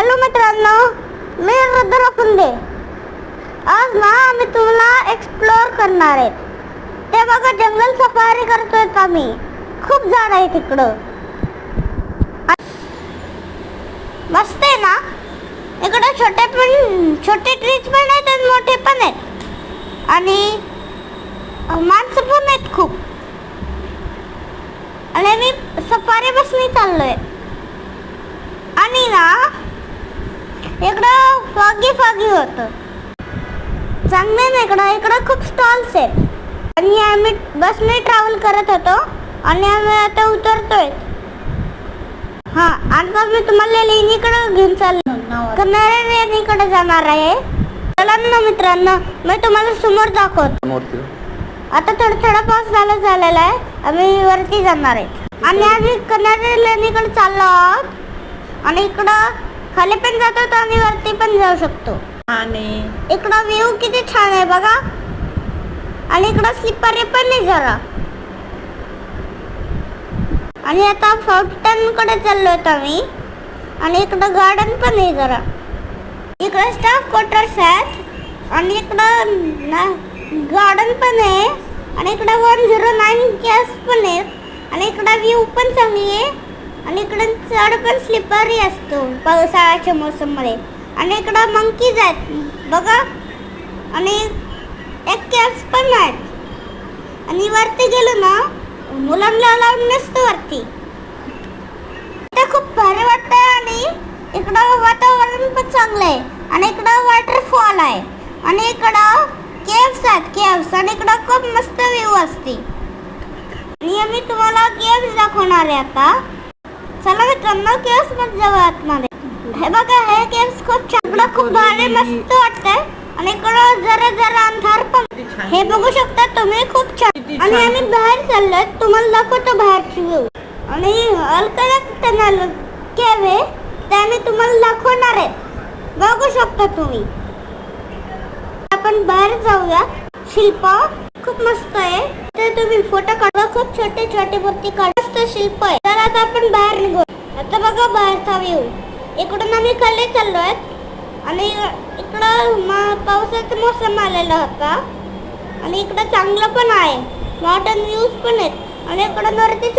Hello मित्रांनो, मी रुद्र फुंदे. आज ना आम्ही तुम्हाला एक्सप्लोर करणार आहे. ते बघा, जंगल सफारी करतोय आम्ही. खूप झाड आहे तिकडं. मस्त आहे ना. इकडे छोटे ट्रीज पण आहेत आणि मोठे पण आहेत आणि माणसं पण आहेत खूप. आणि मी सफारी बसने चाललोय आणि ना इकडं फॉगी होतं. चांगलं ना. इकडं खूप स्टॉल्स आहेत आणि आम्ही बसने ट्रॅव्हल करत होतो आणि आम्ही आता उतरतोय. आता मी तुम्हाला लेणीकडे घेऊन चाललो. कन्हाळी लेणीकडे जाणार आहे. चला ना मित्रांनो, मी तुम्हाला समोर दाखवतो. आता थोडा पाऊस झालेला आहे. आम्ही वरती जाणार आहे आणि आम्ही कन्हाळी लेणीकडे चाललो आहोत. आणि इकडं खाली पण जातो आणि वरती पण जाऊ शकतो. आणि इकडं व्ह्यू किती छान आहे बघा. आणि इकडं स्लिपरी पण आहे जरा. आणि आता फाउंटन कडे चाललोय आम्ही. आणि इकडं गार्डन पण आहे जरा. इकडे स्टाफ क्वार्टर्स आहेत आणि इकडं गार्डन पण आहे. आणि इकडं 109 गॅस पण आहेत. आणि इकडं व्ह्यू पण चांगली आहे. आणि इकडे चढ पण स्लिपरी असतो पावसाळ्याच्या मोसम मध्ये. आणि इकडं मंकीज आहेत बघा. आणि एक कॅप्स पण आहेत. आणि वरती गेलो ना, मुलांना लावून नसतं वरती. ते खूप भारी वाटतंय. आणि इकडं वातावरण पण चांगलं आहे. आणि इकडं वॉटरफॉल आहे. आणि इकडं केव्स आहेत. आणि इकडं खूप मस्त व्ह्यू असते. आणि आम्ही तुम्हाला केव्स दाखवणार आहे आता. चला मित्रांनो, केव्स मध्ये जाऊ आतमध्ये. हे बघा, हे केव्स खूप छान. इकडं खूप भारी मस्त वाटतंय. आणि इकडं जरा अंधार पण. हे बघू शकता तुम्ही, खूप छान. आणि आम्ही बाहेर चाललोय. तुम्हाला दाखवतो बाहेरची व्ह्यू. आणि अल्कलक टनल केव्ह आहे, ते आम्ही तुम्हाला दाखवणार आहे. बघू शकता तुम्ही. आपण बाहेर जाऊया. शिल्प खूप मस्त आहे. ते तुम्ही फोटो काढा. खूप छोटे मूर्ती काढा. मस्त शिल्प आहे. तर आता आपण बाहेर निघू. आता बघा बाहेरचा व्ह्यू. इकडून आम्ही खाली चाललोय. आणि इकडं पावसाचा मोसम आलेला होता. आणि इकडं चांगलं पण आहे. माउंटेन व्ह्यूज पण आहेत. आणि इकडं वरती